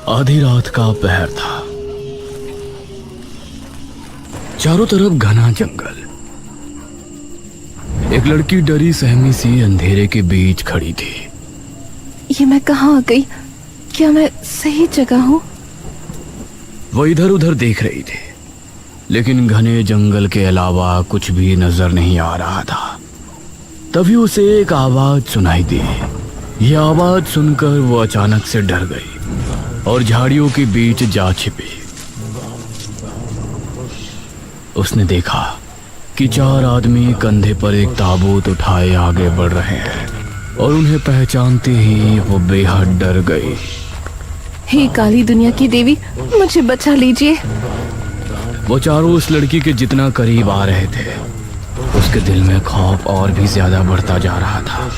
आधी रात का पहर था। चारों तरफ घना जंगल। एक लड़की डरी सहमी सी अंधेरे के बीच खड़ी थी। ये मैं कहाँ आ गई? क्या मैं सही जगह हूँ? वो इधर उधर देख रही थी, लेकिन घने जंगल के अलावा कुछ भी नजर नहीं आ रहा था। तभी उसे एक आवाज सुनाई दी। यह आवाज सुनकर वो अचानक से डर गई और झाड़ियों के बीच जा छिपी। उसने देखा कि 4 आदमी कंधे पर एक ताबूत उठाए आगे बढ़ रहे हैं और उन्हें पहचानते ही वो बेहद डर गई। हे काली दुनिया की देवी, मुझे बचा लीजिए। वो चारों उस लड़की के जितना करीब आ रहे थे, उसके दिल में खौफ और भी ज्यादा बढ़ता जा रहा था।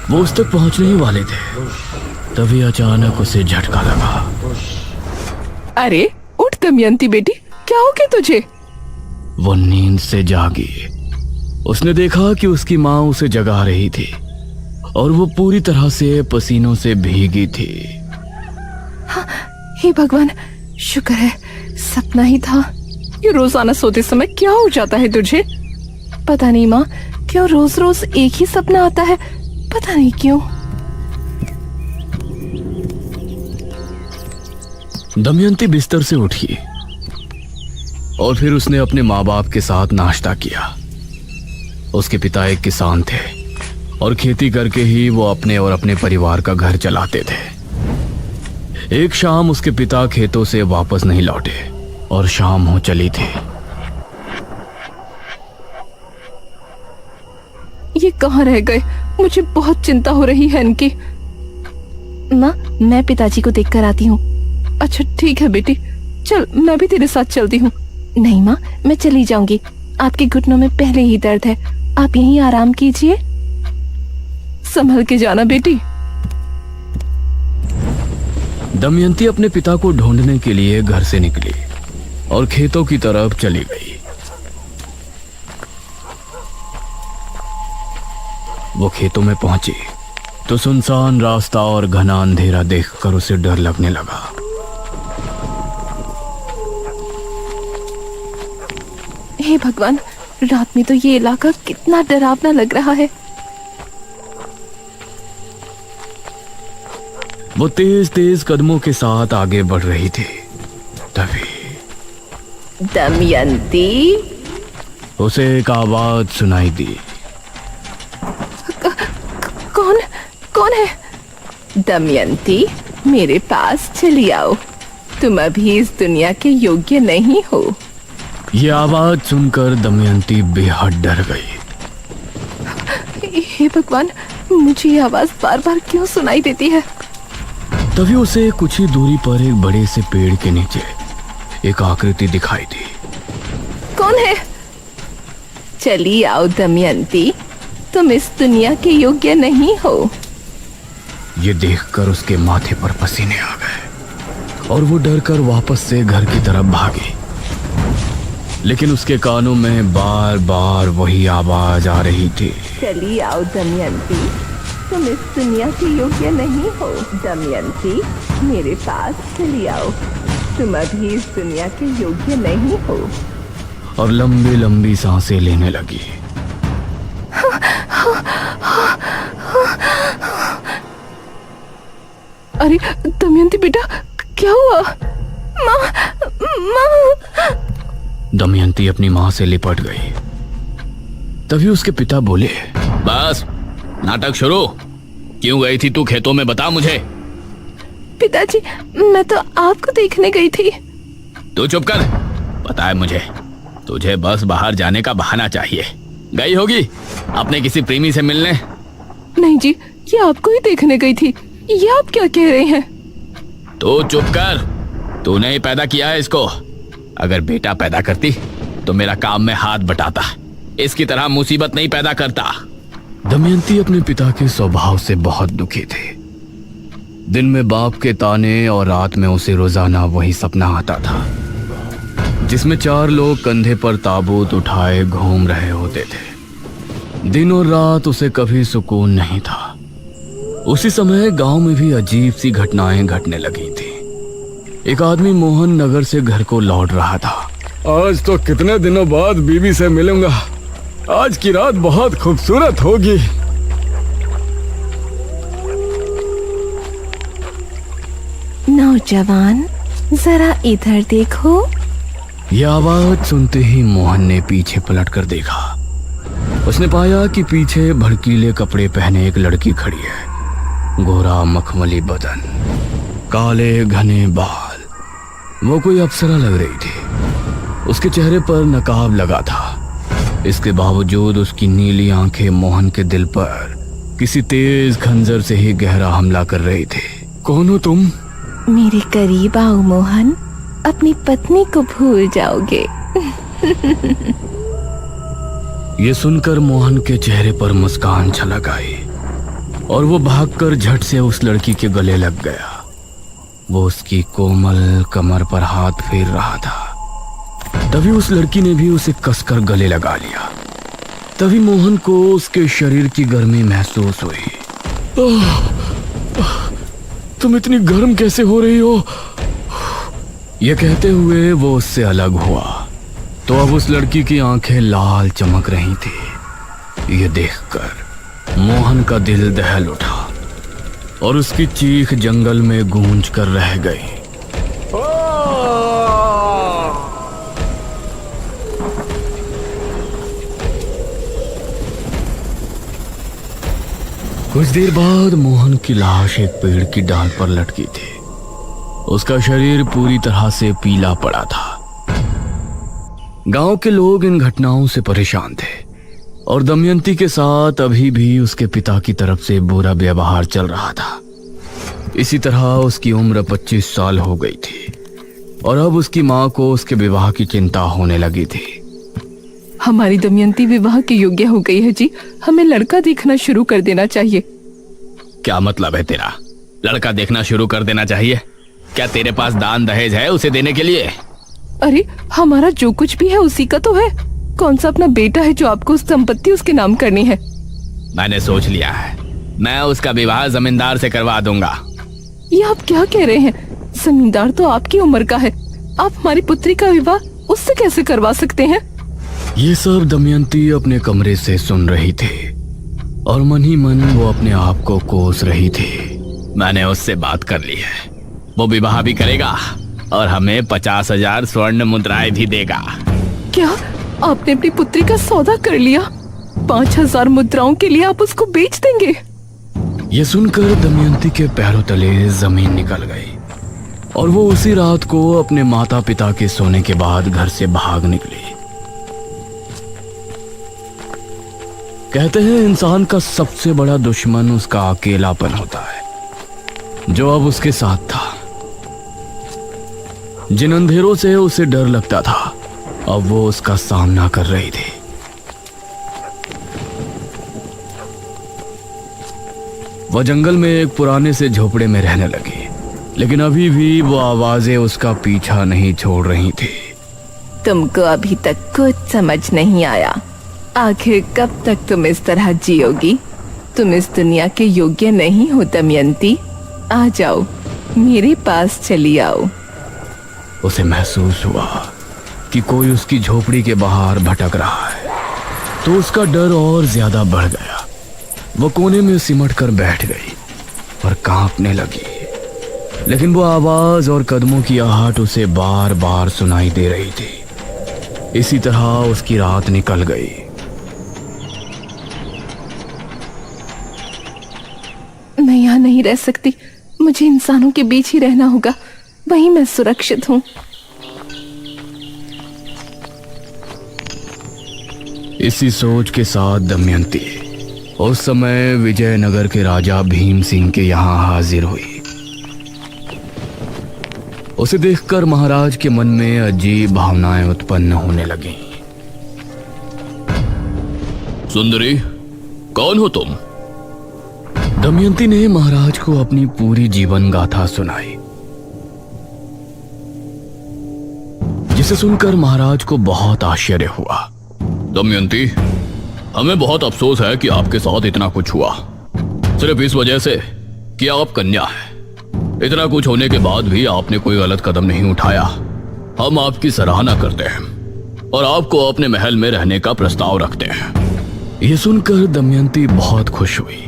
वो उस तक पहुंचने ही वाले थे, तभी अचानक उसे झटका लगा। अरे उठ दमयंती बेटी, क्या हो गया तुझे? वो नींद से जागी। उसने देखा कि उसकी माँ उसे जगा रही थी और वो पूरी तरह से पसीनों से भीगी थी। हाँ, हे भगवान, शुक्र है सपना ही था। ये रोजाना सोते समय क्या हो जाता है तुझे? पता नहीं माँ, क्यों रोज रोज एक ही सपना आता है, पता नहीं क्यों। दमयंती बिस्तर से उठी और फिर उसने अपने माँ बाप के साथ नाश्ता किया। उसके पिता एक किसान थे और खेती करके ही वो अपने और अपने परिवार का घर चलाते थे। एक शाम उसके पिता खेतों से वापस नहीं लौटे और शाम हो चली थी। ये कहाँ रह गए? मुझे बहुत चिंता हो रही है इनकी। माँ, मैं पिताजी को देखकर आती हूँ। अच्छा ठीक है बेटी, चल मैं भी तेरे साथ चलती हूँ। नहीं माँ, मैं चली जाऊंगी। आपके घुटनों में पहले ही दर्द है, आप यहीं आराम कीजिए। संभल के जाना बेटी। दमयंती अपने पिता को ढूंढने के लिए घर से निकली और खेतों की तरफ चली गई। वो खेतों में पहुंची तो सुनसान रास्ता और घना अंधेरा देखकर उसे डर लगने लगा। हे भगवान, रात में तो ये इलाका कितना डरावना लग रहा है। वो तेज तेज कदमों के साथ आगे बढ़ रही थी। तभी दमयंती, उसे एक आवाज सुनाई दी। कौन कौन है? दमयंती, मेरे पास चली आओ, तुम अभी इस दुनिया के योग्य नहीं हो। ये आवाज सुनकर दमयंती बेहद डर गई। हे भगवान, मुझे ये आवाज बार बार क्यों सुनाई देती है? तभी उसे कुछ ही दूरी पर एक बड़े से पेड़ के नीचे एक आकृति दिखाई दी। कौन है? चली आओ दमयंती, तुम इस दुनिया के योग्य नहीं हो। ये देखकर उसके माथे पर पसीने आ गए और वो डर कर वापस से घर की तरफ भागी। लेकिन उसके कानों में बार बार वही आवाज आ रही थी। चली आओ दमयंती, तुम इस दुनिया के योग्य नहीं हो। दमयंती, मेरे पास चली आओ, तुम अभी इस दुनिया के योग्य नहीं हो। और लंबी लंबी सांसें लेने लगी। अरे दमयंती बेटा, क्या हुआ? माँ, माँ। दमयंती अपनी माँ से लिपट गई। तभी उसके पिता बोले, बस नाटक शुरू। क्यों गई थी तू खेतों में, बता मुझे। पिताजी, मैं तो आपको देखने गई थी। तू चुप कर। पता है मुझे, तुझे बस बाहर जाने का बहाना चाहिए। गई होगी अपने किसी प्रेमी से मिलने। नहीं जी, ये आपको ही देखने गई थी। ये आप क्या कह रहे हैं? तू चुप कर। तूने ही पैदा किया है इसको। अगर बेटा पैदा करती तो मेरा काम में हाथ बटाता, इसकी तरह मुसीबत नहीं पैदा करता। दमयंती अपने पिता के स्वभाव से बहुत दुखी थी। दिन में बाप के ताने और रात में उसे रोजाना वही सपना आता था, जिसमें 4 लोग कंधे पर ताबूत उठाए घूम रहे होते थे। दिन और रात उसे कभी सुकून नहीं था। उसी समय गांव में भी अजीब सी घटनाएं घटने लगी थी। एक आदमी मोहन नगर से घर को लौट रहा था। आज तो कितने दिनों बाद बीवी से मिलूंगा। आज की रात बहुत खूबसूरत होगी। नौजवान, जरा इधर देखो। यह आवाज सुनते ही मोहन ने पीछे पलटकर देखा। उसने पाया कि पीछे भड़कीले कपड़े पहने एक लड़की खड़ी है। गोरा मखमली बदन, काले घने बाल। वो कोई अप्सरा लग रही थी। उसके चेहरे पर नकाब लगा था। इसके बावजूद उसकी नीली आंखें मोहन के दिल पर किसी तेज खंजर से ही गहरा हमला कर रही थी। कौन हो तुम? मेरे करीब आओ मोहन, अपनी पत्नी को भूल जाओगे। ये सुनकर मोहन के चेहरे पर मुस्कान छलक आई और वो भागकर झट से उस लड़की के गले लग गया। वो उसकी कोमल कमर पर हाथ फेर रहा था। तभी उस लड़की ने भी उसे कसकर गले लगा लिया। तभी मोहन को उसके शरीर की गर्मी महसूस हुई। तुम इतनी गर्म कैसे हो रही हो? यह कहते हुए वो उससे अलग हुआ तो अब उस लड़की की आंखें लाल चमक रही थी। ये देखकर मोहन का दिल दहल उठा और उसकी चीख जंगल में गूंज कर रह गई। कुछ देर बाद मोहन की लाश एक पेड़ की डाल पर लटकी थी। उसका शरीर पूरी तरह से पीला पड़ा था। गांव के लोग इन घटनाओं से परेशान थे और दमयंती के साथ अभी भी उसके पिता की तरफ से बुरा व्यवहार चल रहा था। इसी तरह उसकी उम्र 25 साल हो गई थी और अब उसकी मां को उसके विवाह की चिंता होने लगी थी। हमारी दमयंती विवाह के योग्य हो गई है जी। हमें लड़का देखना शुरू कर देना चाहिए। क्या मतलब है तेरा? लड़का देखना शुरू कर देना चाहिए? क्या तेरे पास दान दहेज है उसे देने के लिए? अरे हमारा जो कुछ भी है उसी का तो है। कौन सा अपना बेटा है जो आपको संपत्ति उसके नाम करनी है? मैंने सोच लिया है, मैं उसका विवाह जमींदार से करवा दूंगा। ये आप क्या कह रहे हैं? जमींदार तो आपकी उम्र का है। आप हमारी पुत्री का विवाह उससे कैसे करवा सकते हैं? ये सब दमयंती अपने कमरे से सुन रही थी और मन ही मन वो अपने आप को कोस रही थी। मैंने उससे बात कर ली है, वो विवाह भी करेगा और हमें 50,000 स्वर्ण मुद्राएं भी देगा। क्या आपने अपनी पुत्री का सौदा कर लिया? 5,000 मुद्राओं के लिए आप उसको बेच देंगे? ये सुनकर दमयंती के पैरों तले जमीन निकल गई और वो उसी रात को अपने माता पिता के सोने के बाद घर से भाग निकली। कहते हैं इंसान का सबसे बड़ा दुश्मन उसका अकेलापन होता है, जो अब उसके साथ था। जिन अंधेरों से उसे डर लगता था अब वो उसका सामना कर रही थी। वह जंगल में एक पुराने से झोपड़े में रहने लगी, लेकिन अभी भी वो आवाजें उसका पीछा नहीं छोड़ रही थी। तुमको अभी तक कुछ समझ नहीं आया। आखिर कब तक तुम इस तरह जियोगी? तुम इस दुनिया के योग्य नहीं हो दमयंती। आ जाओ, मेरे पास चली आओ। उसे महसूस हुआ कि कोई उसकी झोपड़ी के बाहर भटक रहा है, तो उसका डर और ज्यादा बढ़ गया। वो कोने में सिमट कर बैठ गई और कांपने लगी, लेकिन वो आवाज और कदमों की आहट उसे बार बार सुनाई दे रही थी। इसी तरह उसकी रात निकल गई। मैं यहाँ नहीं रह सकती। मुझे इंसानों के बीच ही रहना होगा, वहीं मैं सुरक्षित हूँ। इसी सोच के साथ दमयंती उस समय विजयनगर के राजा भीम सिंह के यहाँ हाजिर हुई। उसे देखकर महाराज के मन में अजीब भावनाएं उत्पन्न होने लगीं। सुंदरी, कौन हो तुम? दमयंती ने महाराज को अपनी पूरी जीवन गाथा सुनाई, जिसे सुनकर महाराज को बहुत आश्चर्य हुआ। दमयंती, हमें बहुत अफसोस है कि आपके साथ इतना कुछ हुआ, सिर्फ इस वजह से कि आप कन्या हैं। इतना कुछ होने के बाद भी आपने कोई गलत कदम नहीं उठाया। हम आपकी सराहना करते हैं और आपको अपने महल में रहने का प्रस्ताव रखते हैं। ये सुनकर दमयंती बहुत खुश हुई।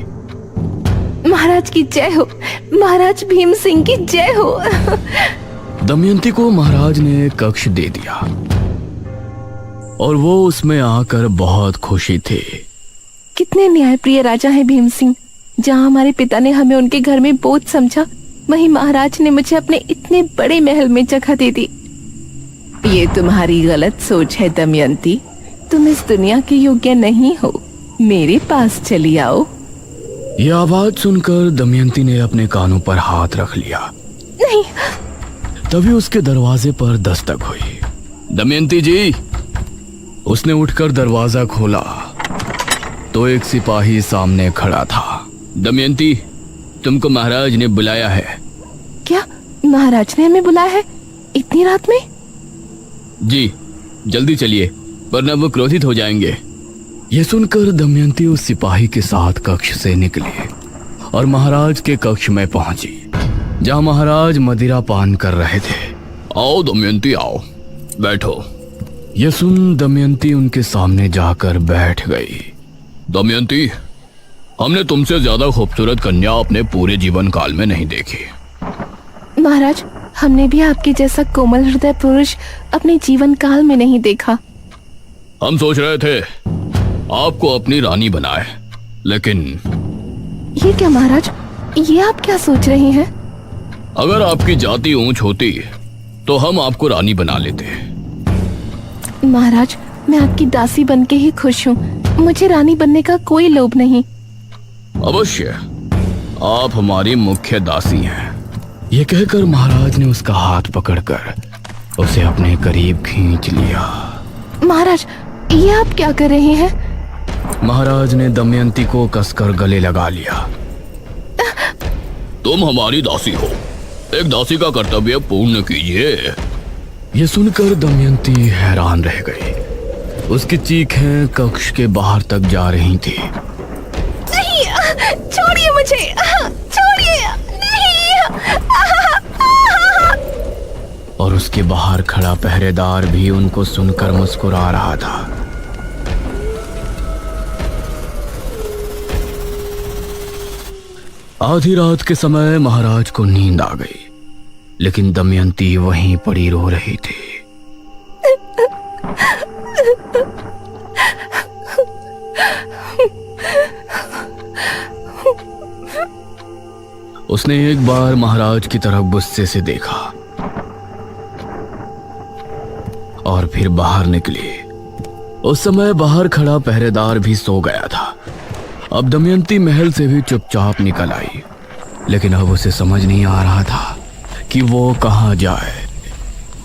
महाराज की जय हो, महाराज भीम सिंह की जय हो। दमयंती को महाराज ने कक्ष दे दिया और वो उसमें आकर बहुत खुशी थी। कितने न्यायप्रिय राजा हैं भीम सिंह। जहाँ हमारे पिता ने हमें उनके घर में बोझ समझा, वहीं महाराज ने मुझे अपने इतने बड़े महल में जगह दे दी। ये तुम्हारी गलत सोच है दमयंती। तुम इस दुनिया के योग्य नहीं हो। मेरे पास चली आओ। यह आवाज सुनकर दमयंती ने अपने कानों पर हाथ रख लिया। नहीं। तभी उसके दरवाजे पर दस्तक हुई। दमयंती जी। उसने उठकर दरवाजा खोला तो एक सिपाही सामने खड़ा था। दमयंती, तुमको महाराज ने बुलाया है। क्या महाराज ने हमें बुलाया है इतनी रात में? जी, जल्दी चलिए वरना वो क्रोधित हो जाएंगे। यह सुनकर दमयंती उस सिपाही के साथ कक्ष से निकली और महाराज के कक्ष में पहुंची, जहां महाराज मदिरा पान कर रहे थे। आओ दमयंती, आओ, बैठो। यह सुन दमयंती उनके सामने जाकर बैठ गई। दमयंती, हमने तुमसे ज्यादा खूबसूरत कन्या अपने पूरे जीवन काल में नहीं देखी। महाराज, हमने भी आपके जैसा कोमल हृदय पुरुष अपने जीवन काल में नहीं देखा। हम सोच रहे थे आपको अपनी रानी बनाए, लेकिन ये क्या महाराज, ये आप क्या सोच रहे हैं? अगर आपकी जाति ऊंच होती तो हम आपको रानी बना लेते। महाराज, मैं आपकी दासी बनके ही खुश हूँ। मुझे रानी बनने का कोई लोभ नहीं। अवश्य, आप हमारी मुख्य दासी हैं। ये कहकर महाराज ने उसका हाथ पकड़कर उसे अपने करीब खींच लिया। महाराज, ये आप क्या कर रहे हैं? महाराज ने दमयंती को कसकर गले लगा लिया। तुम हमारी दासी हो, एक दासी का कर्तव्य पूर्ण कीजिए। ये सुनकर दमयंती हैरान रह गई। उसकी चीखें कक्ष के बाहर तक जा रही थी। नहीं, छोड़िए मुझे, छोड़िए, नहीं। और उसके बाहर खड़ा पहरेदार भी उनको सुनकर मुस्कुरा रहा था। आधी रात के समय महाराज को नींद आ गई, लेकिन दमयंती वहीं पड़ी रो रही थी। उसने एक बार महाराज की तरफ गुस्से से देखा और फिर बाहर निकली। उस समय बाहर खड़ा पहरेदार भी सो गया था। अब दमयंती महल से भी चुपचाप निकल आई, लेकिन अब उसे समझ नहीं आ रहा था कि वो कहाँ जाए।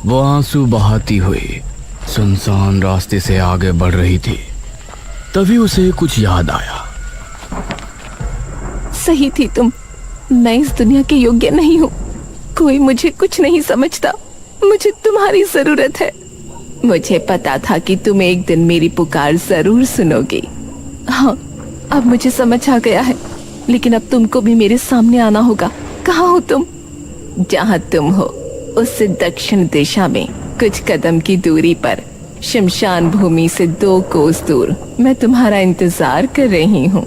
वो आंसू बहाती हुई सुनसान रास्ते से आगे बढ़ रही थी। तभी उसे कुछ याद आया। सही थी तुम। मैं इस दुनिया के योग्य नहीं हूँ। कोई मुझे कुछ नहीं समझता। मुझे तुम्हारी जरूरत है। मुझे पता था कि तुम एक दिन मेरी पुकार जरूर सुनोगी। हाँ, अब मुझे समझ आ गया है। लेकिन अब तुमको भी मेरे सामने आना होगा। कहाँ हो तुम? जहाँ तुम हो उससे दक्षिण दिशा में कुछ कदम की दूरी पर शमशान भूमि से 2 कोस दूर मैं तुम्हारा इंतजार कर रही हूँ।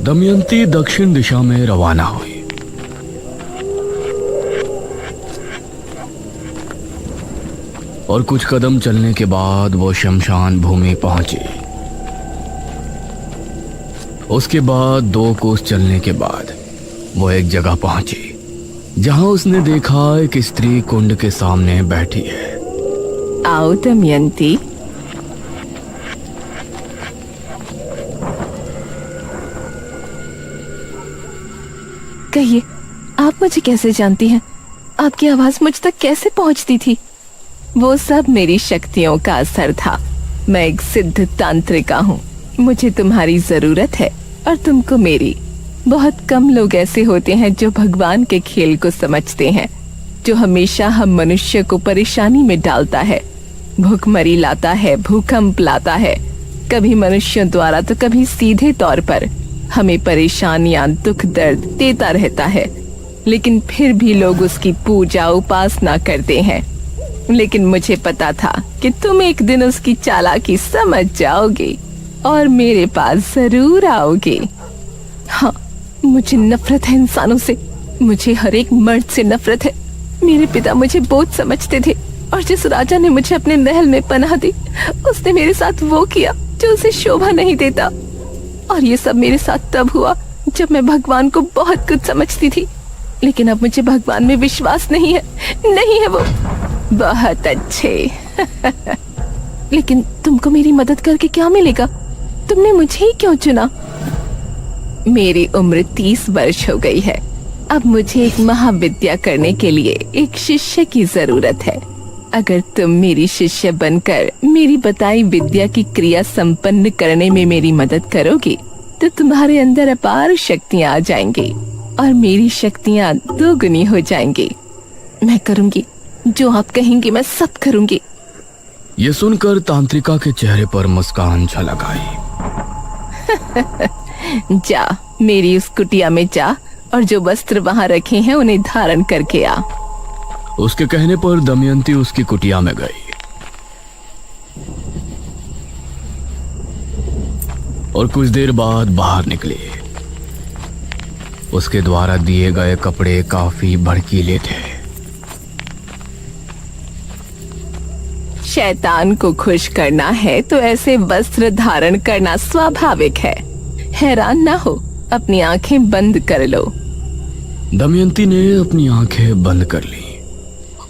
दमयंती दक्षिण दिशा में रवाना हुई। और कुछ कदम चलने के बाद वो शमशान भूमि पहुंची। उसके बाद 2 कोस चलने के बाद वो एक जगह पहुंची जहां उसने देखा एक स्त्री कुंड के सामने बैठी है। आओ दमयंती। कहिए, आप मुझे कैसे जानती हैं? आपकी आवाज मुझ तक कैसे पहुंचती थी? वो सब मेरी शक्तियों का असर था। मैं एक सिद्ध तांत्रिका हूँ। मुझे तुम्हारी जरूरत है और तुमको मेरी। बहुत कम लोग ऐसे होते हैं जो भगवान के खेल को समझते हैं, जो हमेशा हम मनुष्य को परेशानी में डालता है, भूखमरी लाता है, भूकंप लाता है, कभी मनुष्यों द्वारा तो कभी सीधे तौर पर हमें परेशानियां, दुख, दर्द देता रहता है। लेकिन फिर भी लोग उसकी पूजा उपासना करते हैं। लेकिन मुझे पता था कि तुम एक दिन उसकी चालाकी समझ जाओगे और मेरे पास जरूर आओगे। हाँ, मुझे नफरत है इंसानों से, मुझे हर एक मर्द से नफरत है। मेरे पिता मुझे बोझ समझते थे और जिस राजा ने मुझे अपने महल में पनाह दी, उसने मेरे साथ वो किया जो उसे शोभा नहीं देता। और ये सब मेरे साथ तब हुआ जब मैं भगवान को बहुत कुछ समझती थी। लेकिन अब मुझे भगवान में विश्वास नहीं है, नहीं है वो। बहुत अच्छे। लेकिन तुमको मेरी मदद करके क्या मिलेगा? तुमने मुझे ही क्यों चुना? मेरी उम्र 30 वर्ष हो गई है। अब मुझे एक महाविद्या करने के लिए एक शिष्य की जरूरत है। अगर तुम मेरी शिष्य बनकर मेरी बताई विद्या की क्रिया संपन्न करने में मेरी मदद करोगे तो तुम्हारे अंदर अपार शक्तियां आ जाएंगी और मेरी शक्तियां दोगुनी हो जाएंगी। मैं करूंगी जो आप कहेंगे, मैं सब करूंगी। ये सुनकर तांत्रिका के चेहरे पर मुस्कान झलक आई। जा, मेरी उस कुटिया में जा और जो वस्त्र वहां रखे हैं उन्हें धारण करके आ। उसके कहने पर दमयंती उसकी कुटिया में गई और कुछ देर बाद बाहर निकली। उसके द्वारा दिए गए कपड़े काफी भड़कीले थे। शैतान को खुश करना है तो ऐसे वस्त्र धारण करना स्वाभाविक है। हैरान ना हो, अपनी आंखें बंद कर लो। दमयंती ने अपनी आंखें बंद कर ली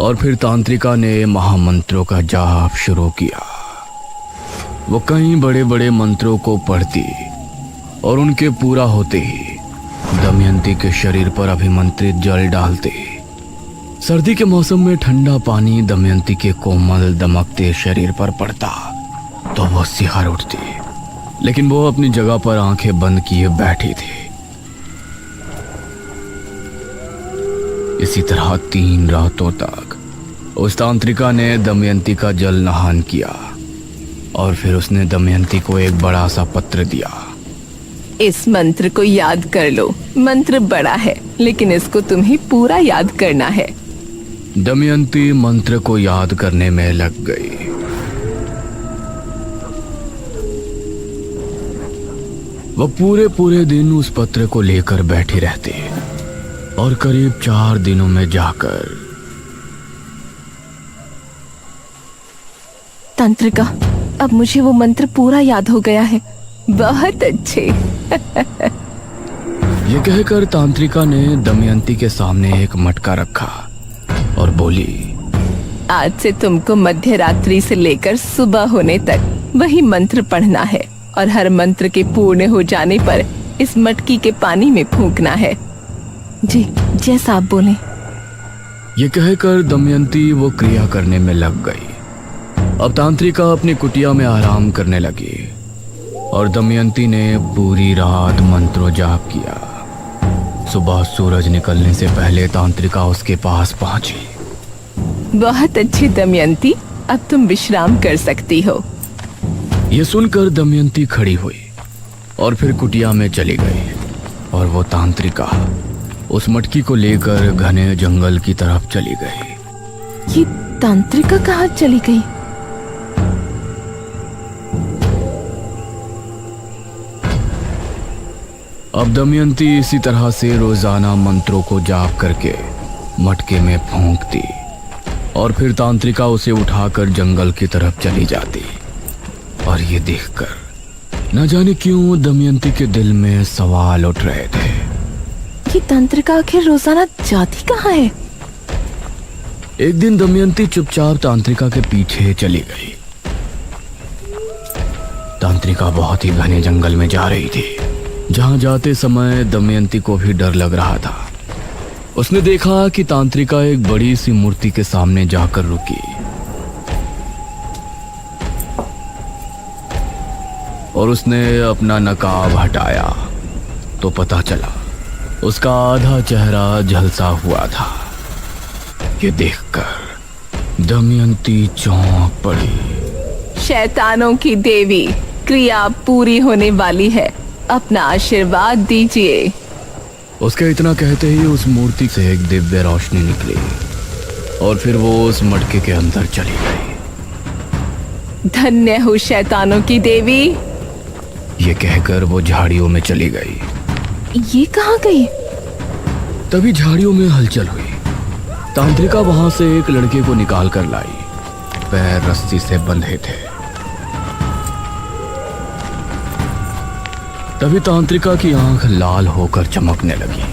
और फिर तांत्रिका ने महामंत्रों का जाप शुरू किया। वो कई बड़े बड़े मंत्रों को पढ़ती और उनके पूरा होते ही दमयंती के शरीर पर अभिमंत्रित जल डालते। सर्दी के मौसम में ठंडा पानी दमयंती के कोमल दमकते शरीर पर पड़ता तो वो सिहर उठती, लेकिन वो अपनी जगह पर आंखें बंद किए बैठी थी। इसी तरह 3 रातों तक उस तांत्रिका ने दमयंती का जल नहान किया और फिर उसने दमयंती को एक बड़ा सा पत्र दिया। इस मंत्र को याद कर लो। मंत्र बड़ा है लेकिन इसको तुम्हें पूरा याद करना है। दमयंती मंत्र को याद करने में लग गई। वो पूरे दिन उस पत्र को लेकर बैठी रहती और करीब 4 दिनों में जाकर तांत्रिका, अब मुझे वो मंत्र पूरा याद हो गया है। बहुत अच्छे। ये कहकर तांत्रिका ने दमयंती के सामने एक मटका रखा और बोली, आज से तुमको मध्य रात्रि से लेकर सुबह होने तक वही मंत्र पढ़ना है और हर मंत्र के पूर्ण हो जाने पर इस मटकी के पानी में फूंकना है। जी, जैसा आप बोले। ये कहकर दमयंती वो क्रिया करने में लग गई। अब तांत्रिका अपनी कुटिया में आराम करने लगी और दमयंती ने पूरी रात मंत्रों जाप किया। सुबह सूरज निकलने से पहले तांत्रिका उसके पास पहुंची। बहुत अच्छी दमयंती, अब तुम विश्राम कर सकती हो। ये सुनकर दमयंती खड़ी हुई और फिर कुटिया में चली गई और वो तांत्रिका उस मटकी को लेकर घने जंगल की तरफ चली गई। ये तांत्रिका कहाँ चली गई? अब दमयंती इसी तरह से रोजाना मंत्रों को जाप करके मटके में फूंकती और फिर तांत्रिका उसे उठाकर जंगल की तरफ चली जाती। और ये देखकर न जाने क्यों दमयंती के दिल में सवाल उठ रहे थे। ये तांत्रिका आखिर रोजाना जाती कहाँ है? एक दिन दमयंती चुपचाप तांत्रिका के पीछे चली गई। तांत्रिका बहुत ही घने जंगल में जा रही थी। जहां जाते समय दमयंती को भी डर लग रहा था। उसने देखा कि तांत्रिका एक बड़ी सी मूर्ति के सामने जाकर रुकी और उसने अपना नकाब हटाया तो पता चला उसका आधा चेहरा झलसा हुआ था। ये देखकर दमयंती चौंक पड़ी। शैतानों की देवी, क्रिया पूरी होने वाली है, अपना आशीर्वाद दीजिए। उसके इतना कहते ही उस मूर्ति से एक दिव्य रोशनी निकली और फिर वो उस मटके के अंदर चली गई। धन्य हो शैतानों की देवी। ये कहकर वो झाड़ियों में चली गई। ये कहाँ गई? तभी झाड़ियों में हलचल हुई। तांत्रिका वहां से एक लड़के को निकाल कर लाई। पैर रस्सी से बंधे थे। तभी तांत्रिका की आंख लाल होकर चमकने लगी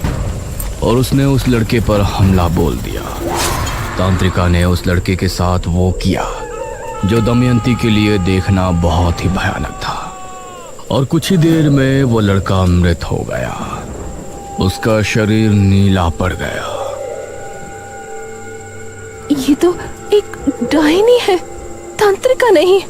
और उसने उस लड़के पर हमला बोल दिया। तांत्रिका ने उस लड़के के साथ वो किया जो दमयंती के लिए देखना बहुत ही भयानक था और कुछ ही देर में वो लड़का मृत हो गया। उसका शरीर नीला पड़ गया। ये तो एक डायनी है, तांत्रिका नहीं।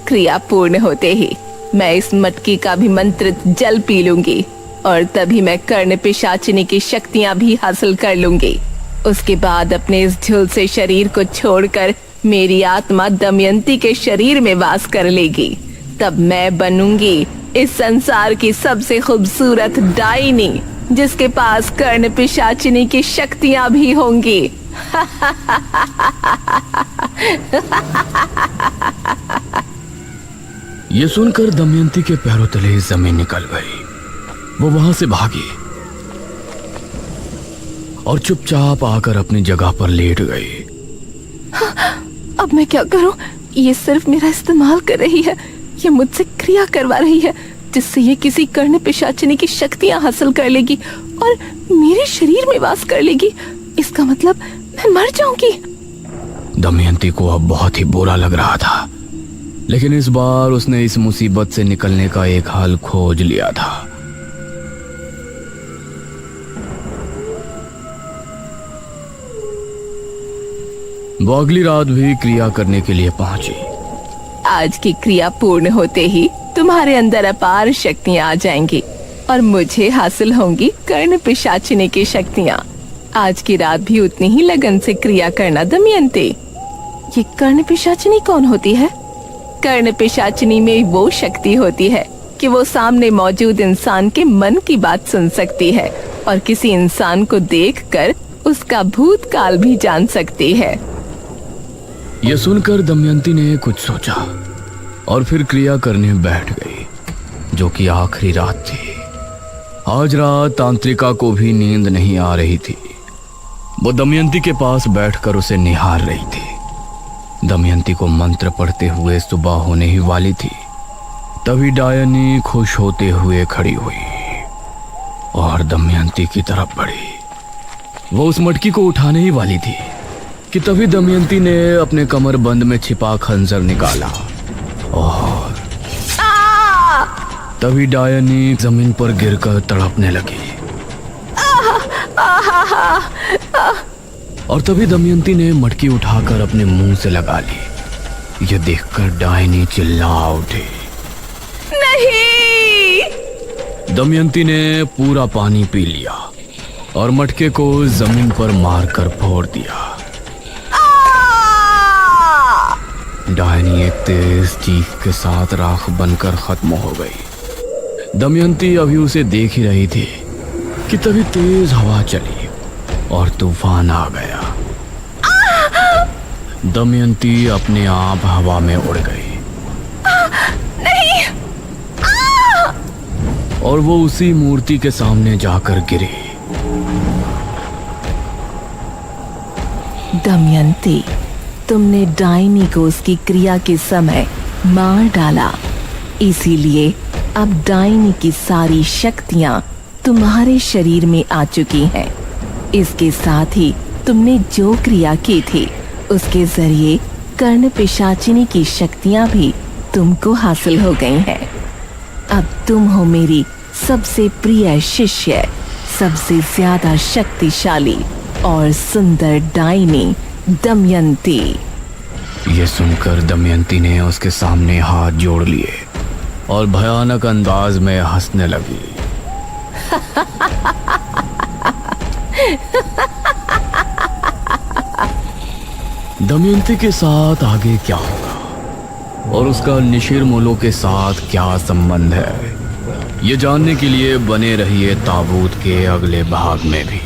क्रिया पूर्ण होते ही मैं इस मटकी का भी मंत्रित जल पी लूंगी और तभी मैं कर्ण पिशाचिनी की शक्तियां भी हासिल कर लूंगी। उसके बाद अपने इस झुलसे शरीर को छोड़कर मेरी आत्मा दमयंती के शरीर में वास कर लेगी। तब मैं बनूंगी इस संसार की सबसे खूबसूरत डायनी, जिसके पास कर्ण पिशाचिनी की शक्तियां भी होंगी। ये सुनकर दमयंती के पैरों तले जमीन निकल गई। वो वहां से भागी और चुपचाप आकर अपनी जगह पर लेट गई। अब मैं क्या करूं? ये सिर्फ मेरा इस्तेमाल कर रही है। ये मुझसे क्रिया करवा रही है जिससे ये किसी कर्ण पिशाचिनी की शक्तियां हासिल कर लेगी और मेरे शरीर में वास कर लेगी। इसका मतलब मैं मर जाऊंगी। दमयंती को अब बहुत ही बुरा लग रहा था, लेकिन इस बार उसने इस मुसीबत से निकलने का एक हल खोज लिया था। वो अगली रात भी क्रिया करने के लिए पहुंची। आज की क्रिया पूर्ण होते ही तुम्हारे अंदर अपार शक्तियां आ जाएंगी और मुझे हासिल होंगी कर्ण पिशाचिनी की शक्तियां। आज की रात भी उतनी ही लगन से क्रिया करना दमयंती। ये कर्ण पिशाचिनी कौन होती है? कर्ण पिशाचिनी में वो शक्ति होती है कि वो सामने मौजूद इंसान के मन की बात सुन सकती है और किसी इंसान को देखकर उसका भूतकाल भी जान सकती है। यह सुनकर दमयंती ने कुछ सोचा और फिर क्रिया करने बैठ गई, जो कि आखिरी रात थी। आज रात तांत्रिका को भी नींद नहीं आ रही थी। वो दमयंती के पास बैठकर उसे निहार रही थी। दमयंती को मंत्र पढ़ते हुए सुबह होने ही वाली थी। तभी डायनी खुश होते हुए खड़ी हुई और दमयंती की तरफ बढ़ी। वो उस मटकी को उठाने ही वाली थी कि तभी दमयंती ने अपने कमर बंद में छिपा खंजर निकाला और तभी डायनी जमीन पर गिरकर तड़पने लगी। और तभी दमयंती ने मटकी उठाकर अपने मुंह से लगा ली। यह देखकर डायनी चिल्ला उठी। नहीं! दमयंती ने पूरा पानी पी लिया और मटके को जमीन पर मारकर फोड़ दिया। डायनी एक तेज चीख के साथ राख बनकर खत्म हो गई। दमयंती अभी उसे देख ही रही थी कि तभी तेज हवा चली और तूफान आ गया। दमयंती अपने आप हवा में उड़ गई। नहीं! और वो उसी मूर्ति के सामने जाकर गिरी। दमयंती, तुमने डायनी को उसकी क्रिया के समय मार डाला, इसीलिए अब डायनी की सारी शक्तियां तुम्हारे शरीर में आ चुकी हैं। इसके साथ ही तुमने जो क्रिया की थी उसके जरिए कर्ण पिशाचिनी की शक्तियां भी तुमको हासिल हो गई हैं। अब तुम हो मेरी सबसे प्रिय शिष्य, सबसे ज्यादा शक्तिशाली और सुंदर डायनी दमयंती। ये सुनकर दमयंती ने उसके सामने हाथ जोड़ लिए और भयानक अंदाज में हंसने लगी। दमयंती के साथ आगे क्या होगा और उसका निशिर मोलो के साथ क्या संबंध है, ये जानने के लिए बने रहिए ताबूत के अगले भाग में भी।